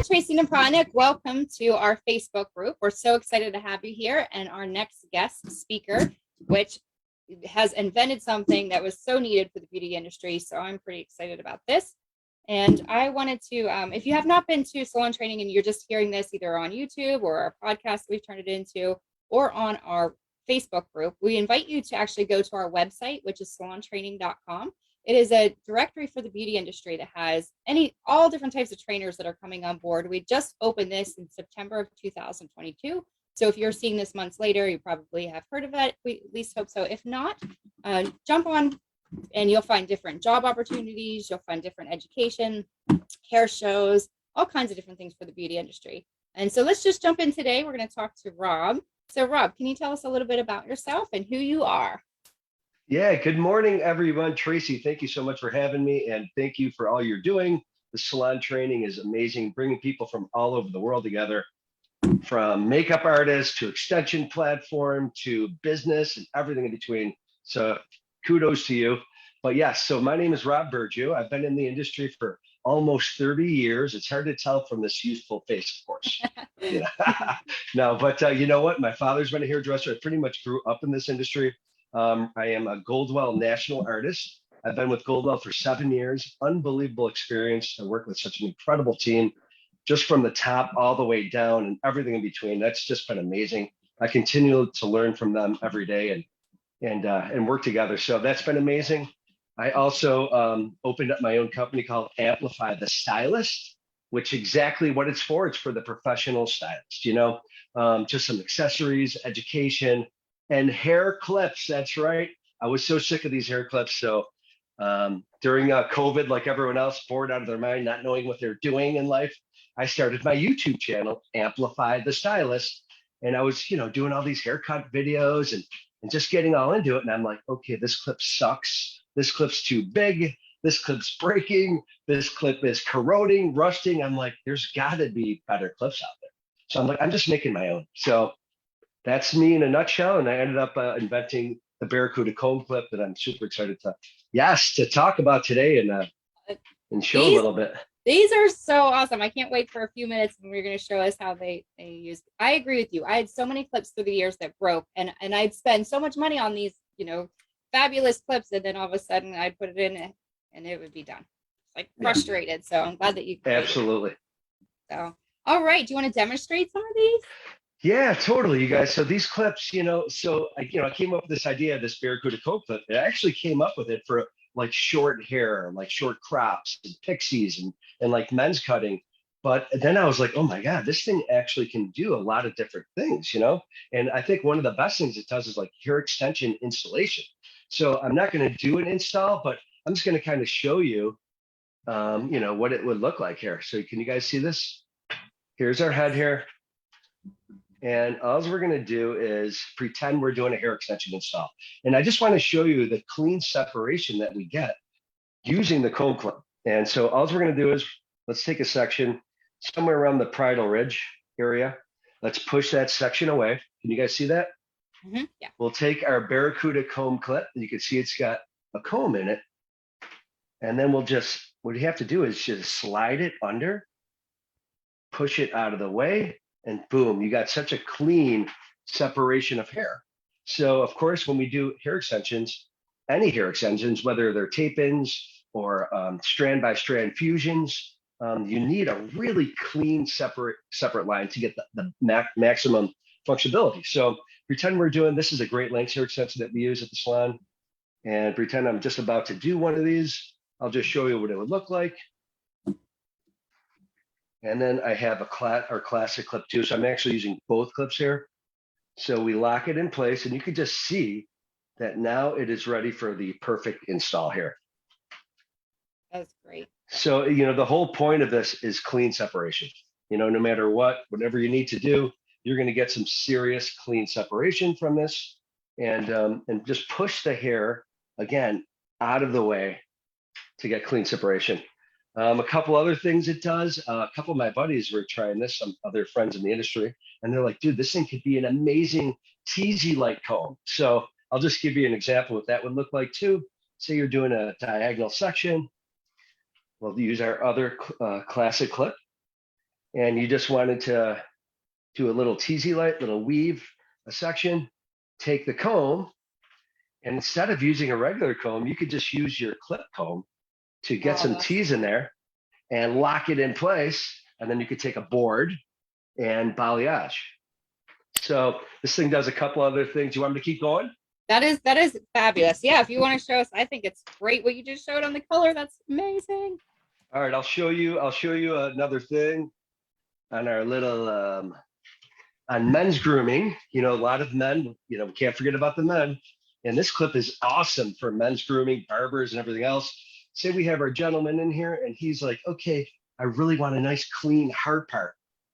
Tracy Napranic. Welcome to our Facebook group. We're so excited to have you here. And our next guest speaker, which has invented something that was so needed for the beauty industry. So I'm pretty excited about this. And I wanted to, if you have not been to salon training and you're just hearing this either on YouTube or our podcast we've turned it into, or on our Facebook group, we invite you to actually go to our website, which is salontraining.com. It is a directory for the beauty industry that has all different types of trainers that are coming on board. We just opened this in September of 2022. So if you're seeing this months later, you probably have heard of it. We at least hope so. If not, jump on and you'll find different job opportunities. You'll find different education, hair shows, all kinds of different things for the beauty industry. And so let's just jump in today. We're going to talk to Rob. So Rob, can you tell us a little bit about yourself and who you are? Yeah, good morning, everyone. Tracy, thank you so much for having me, and thank you for all you're doing. The salon training is amazing, bringing people from all over the world together, from makeup artists to extension platform to business and everything in between. So kudos to you. But yes, so my name is Rob Burgio. I've been in the industry for almost 30 years. It's hard to tell from this youthful face, of course. No, but you know what? My father's been a hairdresser. I pretty much grew up in this industry. I am a Goldwell national artist. I've been with Goldwell for 7 years. Unbelievable experience. I work with such an incredible team, just from the top all the way down and everything in between. That's just been amazing. I continue to learn from them every day and work together. So that's been amazing. I also opened up my own company called Amplify the Stylist, which exactly what it's for. It's for the professional stylist, just some accessories, education, and hair clips. That's right. I was so sick of these hair clips. So during COVID, like everyone else, bored out of their mind, not knowing what they're doing in life, I started my YouTube channel, Amplify the Stylist. And I was, doing all these haircut videos and just getting all into it. And I'm like, okay, this clip sucks. This clip's too big. This clip's breaking. This clip is corroding, rusting. I'm like, there's got to be better clips out there. So I'm like, I'm just making my own. So that's me in a nutshell. And I ended up inventing the Baracuda Comb Clip that I'm super excited to talk about today and show a little bit. These are so awesome. I can't wait for a few minutes when we're going to show us how they use. I agree with you. I had so many clips through the years that broke, and I'd spend so much money on these, fabulous clips, and then all of a sudden I'd put it in and it would be done. Like frustrated. So I'm glad that you absolutely. So, all right. Do you want to demonstrate some of these? Yeah, totally, you guys. So these clips, I came up with this idea of this Baracuda Comb Clip. I actually came up with it for like short hair, like short crops and pixies and like men's cutting. But then I was like, oh my God, this thing actually can do a lot of different things, And I think one of the best things it does is like hair extension installation. So I'm not going to do an install, but I'm just going to kind of show you, what it would look like here. So can you guys see this? Here's our head here. And all we're going to do is pretend we're doing a hair extension install. And I just want to show you the clean separation that we get using the comb clip. And so all we're going to do is let's take a section somewhere around the parietal ridge area. Let's push that section away. Can you guys see that? Mm-hmm. Yeah. We'll take our Baracuda comb clip. And you can see it's got a comb in it. And then what you have to do is just slide it under, push it out of the way, and boom, you got such a clean separation of hair. So of course, when we do hair extensions, any hair extensions, whether they're tape-ins or strand by strand fusions, you need a really clean separate line to get the maximum functionality. So pretend we're doing, this is a great length hair extension that we use at the salon, and pretend I'm just about to do one of these. I'll just show you what it would look like. And then I have our classic clip too. So I'm actually using both clips here. So we lock it in place and you can just see that now it is ready for the perfect install here. That's great. So, the whole point of this is clean separation. No matter whatever you need to do, you're going to get some serious clean separation from this and just push the hair again out of the way to get clean separation. A couple other things it does. A couple of my buddies were trying this, some other friends in the industry, and they're like, dude, this thing could be an amazing teasy-like comb. So I'll just give you an example of what that would look like too. Say you're doing a diagonal section. We'll use our other classic clip. and you just wanted to do a little teasy light, little weave, a section, take the comb, and instead of using a regular comb, you could just use your clip comb to get Oh, some that's tease in there and lock it in place. And then you could take a board and balayage. So this thing does a couple other things. You want me to keep going? that is fabulous. Yeah, if you want to show us, I think it's great what you just showed on the color. That's amazing. All right, I'll show you another thing on our little on men's grooming. You know, a lot of men, you know, we can't forget about the men. And this clip is awesome for men's grooming, barbers, and everything else. Say we have our gentleman in here and he's like, okay, I really want a nice, clean, hard part.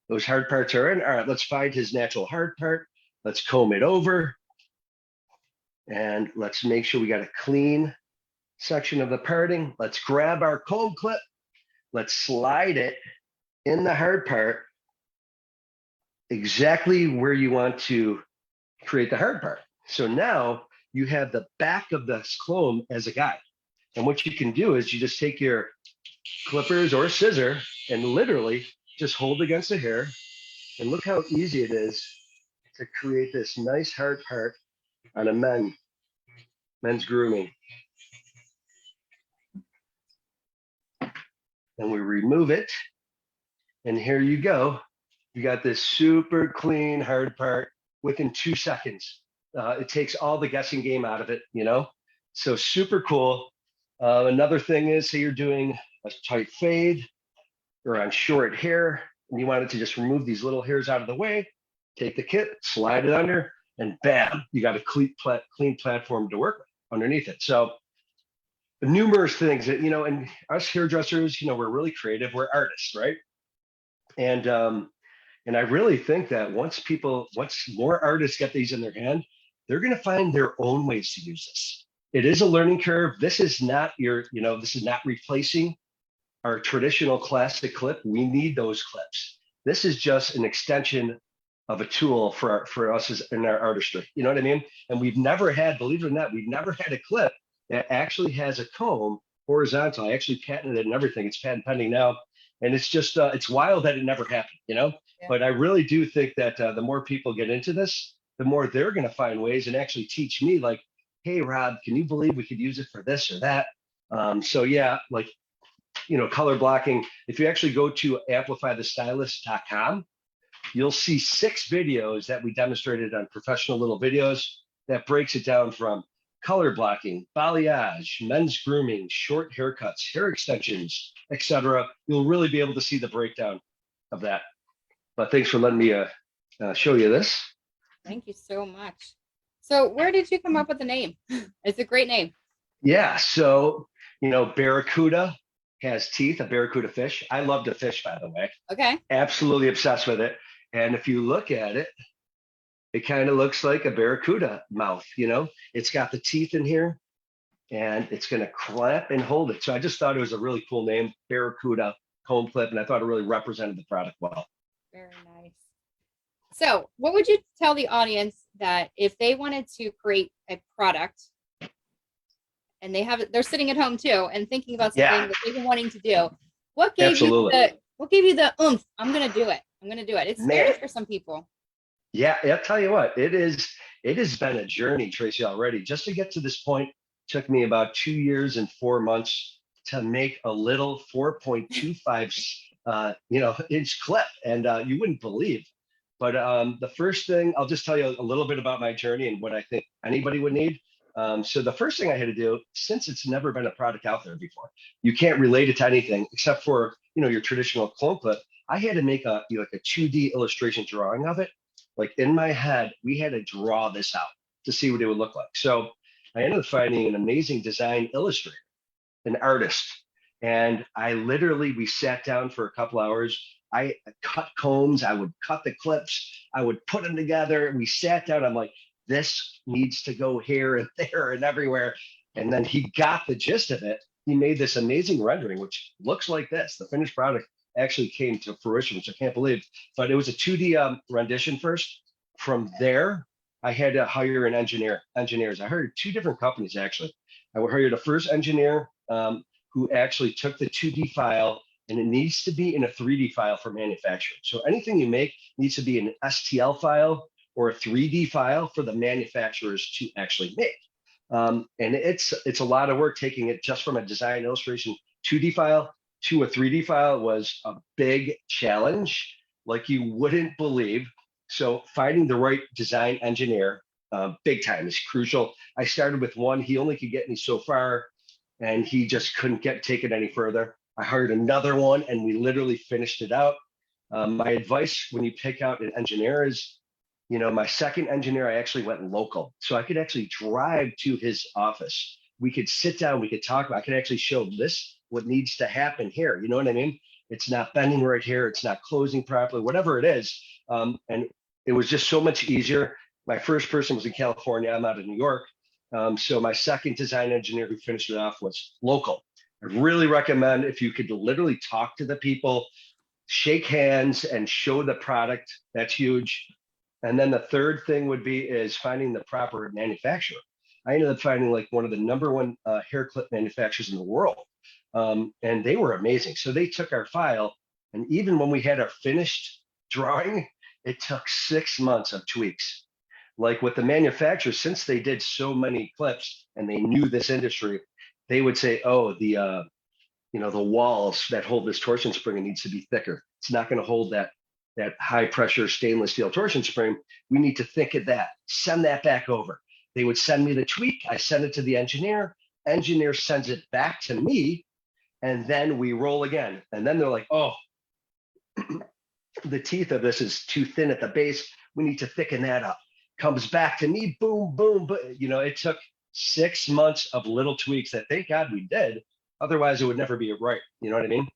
Those hard parts are in. All right, let's find his natural hard part. Let's comb it over. And let's make sure we got a clean section of the parting. Let's grab our comb clip. Let's slide it in the hard part exactly where you want to create the hard part. So now you have the back of the comb as a guide. And what you can do is you just take your clippers or scissor and literally just hold against the hair. And look how easy it is to create this nice hard part on a men's grooming. And we remove it. And here you go. You got this super clean hard part within 2 seconds. It takes all the guessing game out of it, you know? So super cool. Another thing is, say you're doing a tight fade or on short hair, and you wanted to just remove these little hairs out of the way, take the kit, slide it under, and bam, you got a clean platform to work with underneath it. So numerous things that, you know, and us hairdressers, you know, we're really creative, we're artists, right? And I really think that once more artists get these in their hand, they're going to find their own ways to use this. It is a learning curve. This is not this is not replacing our traditional classic clip. We need those clips. This is just an extension of a tool for us in our artistry. You know what I mean? And we've never had, believe it or not, we've never had a clip that actually has a comb horizontal. I actually patented it and everything. It's patent pending now. And it's just, it's wild that it never happened, you know? Yeah. But I really do think that the more people get into this, the more they're going to find ways and actually teach me, like, hey, Rob, can you believe we could use it for this or that? So yeah, like, you know, color blocking, if you actually go to amplifythestylist.com, you'll see 6 videos that we demonstrated on professional little videos that breaks it down from color blocking, balayage, men's grooming, short haircuts, hair extensions, etc. You'll really be able to see the breakdown of that. But thanks for letting me show you this. Thank you so much. So where did you come up with the name? It's a great name. Yeah, so, you know, Baracuda has teeth, a barracuda fish. I love the fish, by the way. Okay. Absolutely obsessed with it. And if you look at it, it kind of looks like a barracuda mouth, you know? It's got the teeth in here and it's going to clamp and hold it. So I just thought it was a really cool name, Baracuda Comb Clip, and I thought it really represented the product well. Very nice. So what would you tell the audience that if they wanted to create a product and they're sitting at home too and thinking about something that they've been wanting to do, what gave you the oomph? I'm going to do it. It's scary for some people. Yeah, I'll tell you what, it has been a journey, Tracy, already. Just to get to this point took me about 2 years and 4 months to make a little 4.25 inch clip. And you wouldn't believe. But the first thing, I'll just tell you a little bit about my journey and what I think anybody would need. So the first thing I had to do, since it's never been a product out there before, you can't relate it to anything except for, you know, your traditional clone clip. I had to make a 2D illustration drawing of it. Like in my head, we had to draw this out to see what it would look like. So I ended up finding an amazing design illustrator, an artist. And we sat down for a couple hours. I cut combs, I would cut the clips, I would put them together. We sat down, I'm like, this needs to go here and there and everywhere. And then he got the gist of it. He made this amazing rendering, which looks like this. The finished product actually came to fruition, which I can't believe, but it was a 2D rendition first. From there, I had to hire an engineers. I hired 2 different companies, actually. I hired a first engineer who actually took the 2D file and it needs to be in a 3D file for manufacturing. So anything you make needs to be an STL file or a 3D file for the manufacturers to actually make. And it's a lot of work taking it just from a design illustration 2D file to a 3D file was a big challenge, like you wouldn't believe. So finding the right design engineer, big time, is crucial. I started with one. He only could get me so far, and he just couldn't take it any further. I hired another one, and we literally finished it out. My advice when you pick out an engineer is, my second engineer, I actually went local. So I could actually drive to his office. We could sit down, we could talk. I could actually show this, what needs to happen here. You know what I mean? It's not bending right here. It's not closing properly, whatever it is. And it was just so much easier. My first person was in California. I'm out of New York. So my second design engineer who finished it off was local. I really recommend if you could literally talk to the people, shake hands and show the product. That's huge. And then the third thing would be is finding the proper manufacturer. I ended up finding like one of the number one hair clip manufacturers in the world. And they were amazing. So they took our file, and even when we had our finished drawing, it took 6 months of tweaks. Like with the manufacturers, since they did so many clips and they knew this industry, they would say, oh, the walls that hold this torsion spring, it needs to be thicker. It's not going to hold that high pressure stainless steel torsion spring. We need to think of that. Send that back over. They would send me the tweak. I send it to the engineer. Engineer sends it back to me, and then we roll again. And then they're like, oh, the teeth of this is too thin at the base. We need to thicken that up. Comes back to me, boom, boom. But it took 6 months of little tweaks that thank God we did. Otherwise, it would never be right. You know what I mean?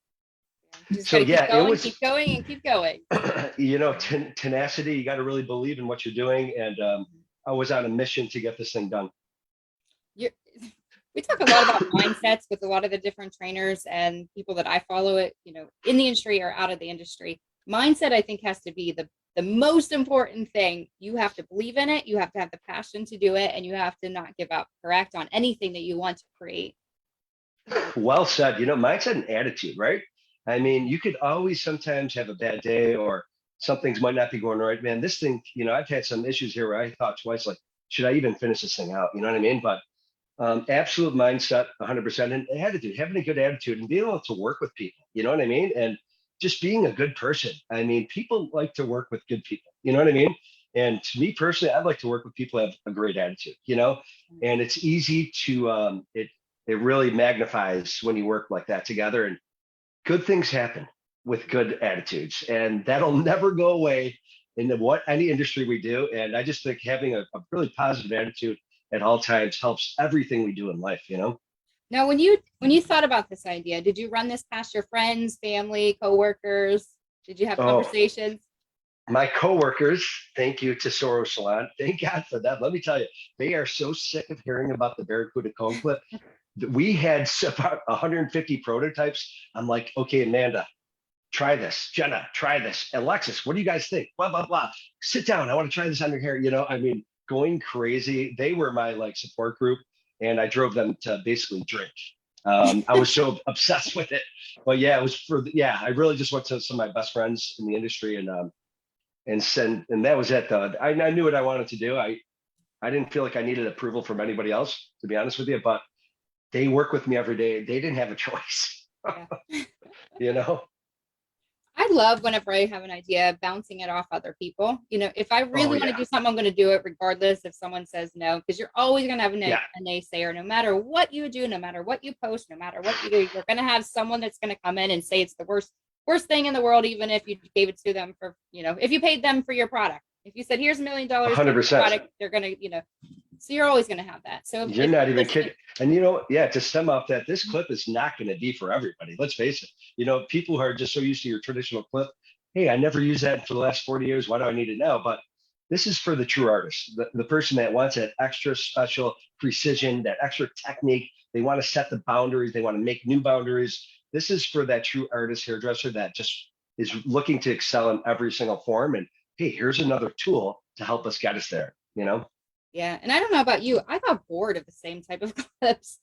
So yeah, it was keep going and keep going. Tenacity. You got to really believe in what you're doing, and I was on a mission to get this thing done. We talk a lot about mindsets with a lot of the different trainers and people that I follow in the industry or out of the industry. Mindset, I think, has to be the most important thing. You have to believe in it. You have to have the passion to do it, and you have to not give up, correct, on anything that you want to create. Well said. Mindset and attitude, right? I mean, you could always sometimes have a bad day or some things might not be going right, man. This thing, I've had some issues here where I thought twice, like, should I even finish this thing out? You know what I mean? But absolute mindset, 100%, and attitude, having a good attitude and being able to work with people, you know what I mean? And just being a good person. I mean, people like to work with good people, you know what I mean? And to me personally, I'd like to work with people who have a great attitude, and it's easy to, it really magnifies when you work like that together, and good things happen with good attitudes, and that'll never go away in any industry we do. And I just think having a really positive attitude at all times helps everything we do in life. Now, when you thought about this idea, did you run this past your friends, family, coworkers? Did you have conversations? My coworkers, thank you to Soro Salon. Thank God for that. Let me tell you, they are so sick of hearing about the Baracuda Comb Clip. We had about 150 prototypes. I'm like, okay, Amanda, try this. Jenna, try this. Alexis, what do you guys think? Blah, blah, blah. Sit down. I want to try this on your hair. I mean, going crazy. They were my support group, and I drove them to basically drink. I was so obsessed with it. But yeah, it was I really just went to some of my best friends in the industry and that was it though. I knew what I wanted to do. I didn't feel like I needed approval from anybody else, to be honest with you, but they work with me every day. They didn't have a choice. Yeah. I love whenever I have an idea, bouncing it off other people. If I really want to do something, I'm going to do it regardless if someone says no, because you're always going to have a naysayer. No matter what you do, no matter what you post, no matter what you do, you're going to have someone that's going to come in and say it's the worst thing in the world, even if you gave it to them for, if you paid them for your product. If you said, here's $1 million, 100%. Product, they're going to, so you're always going to have that. So you're not even kidding. And to stem off that, this clip is not going to be for everybody. Let's face it. People who are just so used to your traditional clip, hey, I never used that for the last 40 years. Why do I need it now? But this is for the true artist, the person that wants that extra special precision, that extra technique. They want to set the boundaries. They want to make new boundaries. This is for that true artist hairdresser that just is looking to excel in every single form. And hey, here's another tool to help us get us there, Yeah. And I don't know about you. I got bored of the same type of clips.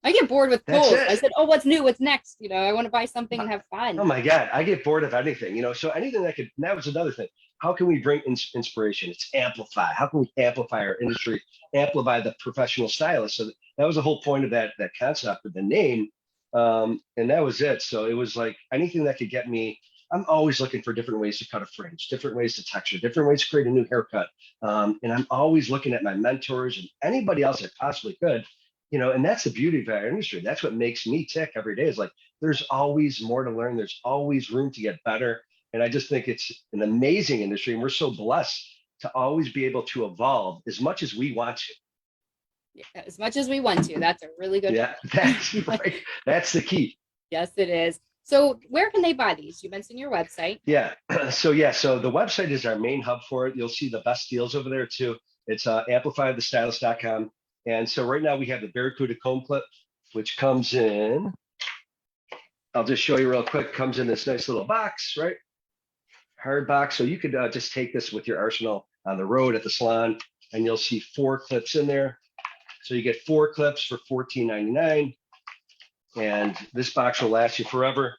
I get bored with That's pools. I it. said, oh, what's new? What's next? I want to buy something and have Oh fun. my God, I get bored of anything, so anything that could, and that was another thing. How can we bring inspiration? It's amplify. How can we amplify our industry, amplify the professional stylist? So that was the whole point of that concept of the name. And that was it. So it was like anything that could get me, I'm always looking for different ways to cut a fringe, different ways to texture, different ways to create a new haircut. And I'm always looking at my mentors and anybody else I possibly could, and that's the beauty of our industry. That's what makes me tick every day is like, there's always more to learn. There's always room to get better. And I just think it's an amazing industry. And we're so blessed to always be able to evolve as much as we want to. Yeah, as much as we want to. That's a really good Yeah, that's right. That's the key. Yes, it is. So where can they buy these? You mentioned your website. Yeah. So the website is our main hub for it. You'll see the best deals over there too. It's amplifythestylist.com. And so right now we have the Baracuda Comb Clip, which comes in. I'll just show you real quick. Comes in this nice little box, right? Hard box. So you could just take this with your arsenal on the road at the salon, and you'll see 4 clips in there. So you get 4 clips for $14.99, and this box will last you forever.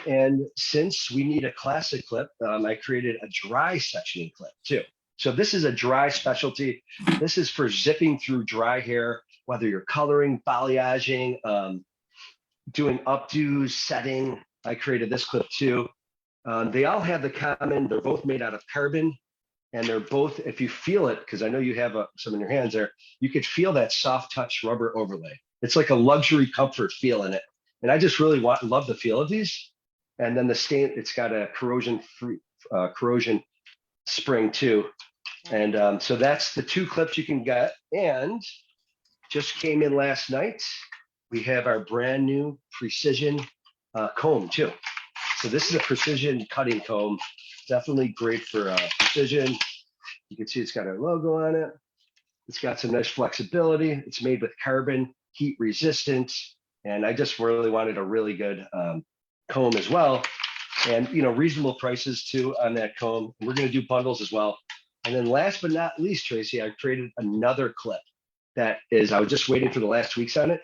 And since we need a classic clip, I created a dry sectioning clip too. So this is a dry specialty. This is for zipping through dry hair, whether you're coloring, balayaging, doing updos, setting. I created this clip too. They all have the common, they're both made out of carbon, and they're both, if you feel it, because I know you have some in your hands there, you could feel that soft touch rubber overlay. It's like a luxury comfort feel in it. And I just really love the feel of these. And then the stain, it's got a corrosion spring too. And so that's the 2 clips you can get. And just came in last night, we have our brand new precision comb too. So this is a precision cutting comb, definitely great for precision. You can see it's got our logo on it. It's got some nice flexibility. It's made with carbon, heat resistant, and I just really wanted a really good comb as well. And reasonable prices too on that comb. We're going to do bundles as well. And then last but not least, Tracy, I created another clip that is, I was just waiting for the last tweaks on it.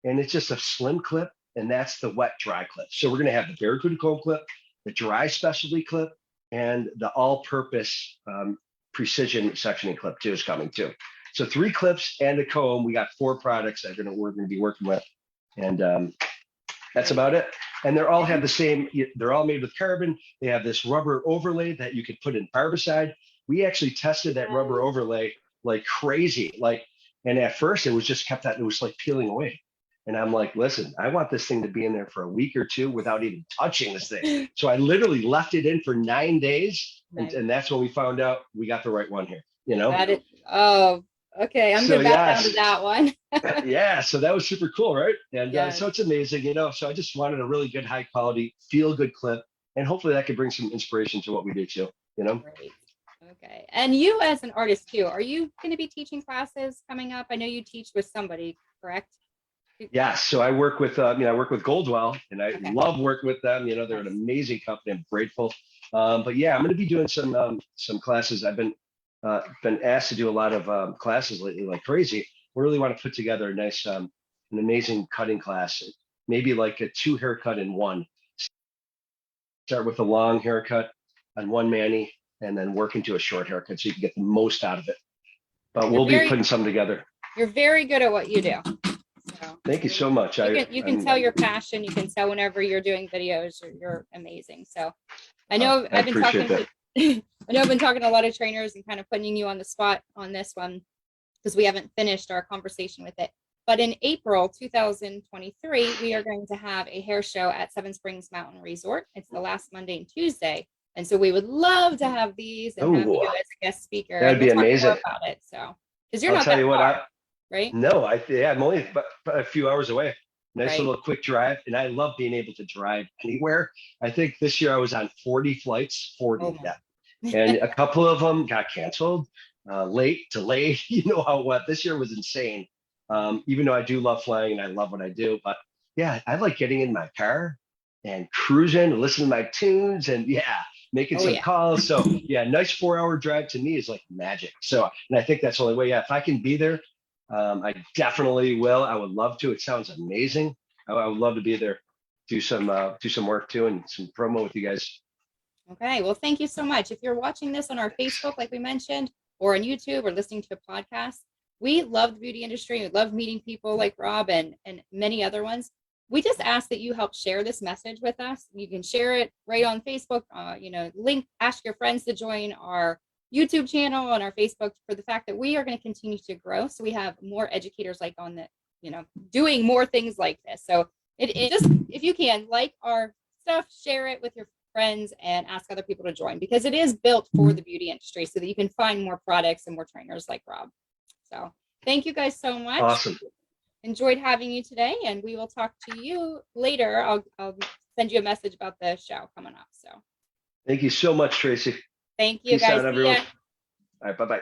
And it's just a slim clip, and that's the wet dry clip. So we're going to have the Baracuda Comb Clip, the dry specialty clip, and the all-purpose precision sectioning clip too is coming too. So 3 clips and a comb. We got 4 products that we're going to be working with, and that's about it. And they all have the same. They're all made with carbon. They have this rubber overlay that you could put in barbicide. We actually tested that rubber overlay like crazy. And at first it was just kept that, it was like peeling away. And I'm like, listen, I want this thing to be in there for a week or 2 without even touching this thing. So I literally left it in for 9 days. Nice. And that's when we found out we got the right one here, That is, oh, okay. I'm going to back down to that one. Yeah. So that was super cool, right? And Yes. so it's amazing, So I just wanted a really good, high quality, feel good clip. And hopefully that could bring some inspiration to what we do too, Great. Okay. And you as an artist too, are you going to be teaching classes coming up? I know you teach with somebody, correct? Yeah, so I work with I work with Goldwell, and I love working with them. They're an amazing company. I'm grateful. But yeah, I'm going to be doing some classes. I've been asked to do a lot of classes lately, like crazy. We really want to put together a nice, an amazing cutting class, maybe like a 2 haircut in one. Start with a long haircut on one mani, and then work into a short haircut so you can get the most out of it. But we'll be putting some together. You're very good at what you do. So thank you so much. You can tell your passion. You can tell whenever you're doing videos. You're amazing. So I know I've been talking to I know I've been talking to a lot of trainers and kind of putting you on the spot on this one because we haven't finished our conversation with it. But in April 2023, we are going to have a hair show at Seven Springs Mountain Resort. It's the last Monday and Tuesday. And so we would love to have these and have you as a guest speaker. That'd be amazing. About it. So because you're not that far, right? No, I'm only a few hours away. Nice little quick drive. And I love being able to drive anywhere. I think this year I was on 40 flights, 40 of them. And a couple of them got canceled, late, delayed. You know how what this year was insane. Even though I do love flying and I love what I do, but yeah, I like getting in my car and cruising and listening to my tunes and making some calls. So yeah, nice 4-hour drive to me is like magic. So, and I think that's the only way. Yeah, if I can be there I definitely will. I would love to. It sounds amazing. I would love to be there, do some work too, and some promo with you guys. Okay, well, thank you so much. If you're watching this on our Facebook, like we mentioned, or on YouTube, or listening to a podcast, we love the beauty industry. We love meeting people like Rob and many other ones. We just ask that you help share this message with us. You can share it right on Facebook. Link, ask your friends to join our YouTube channel and our Facebook, for the fact that we are going to continue to grow. So we have more educators like on the, doing more things like this. So it just, if you can, like our stuff, share it with your friends and ask other people to join, because it is built for the beauty industry so that you can find more products and more trainers like Rob. So thank you guys so much. Awesome. Enjoyed having you today, and we will talk to you later. I'll send you a message about the show coming up. So thank you so much, Tracy. thank you. Peace guys. out, everyone. All right, bye-bye.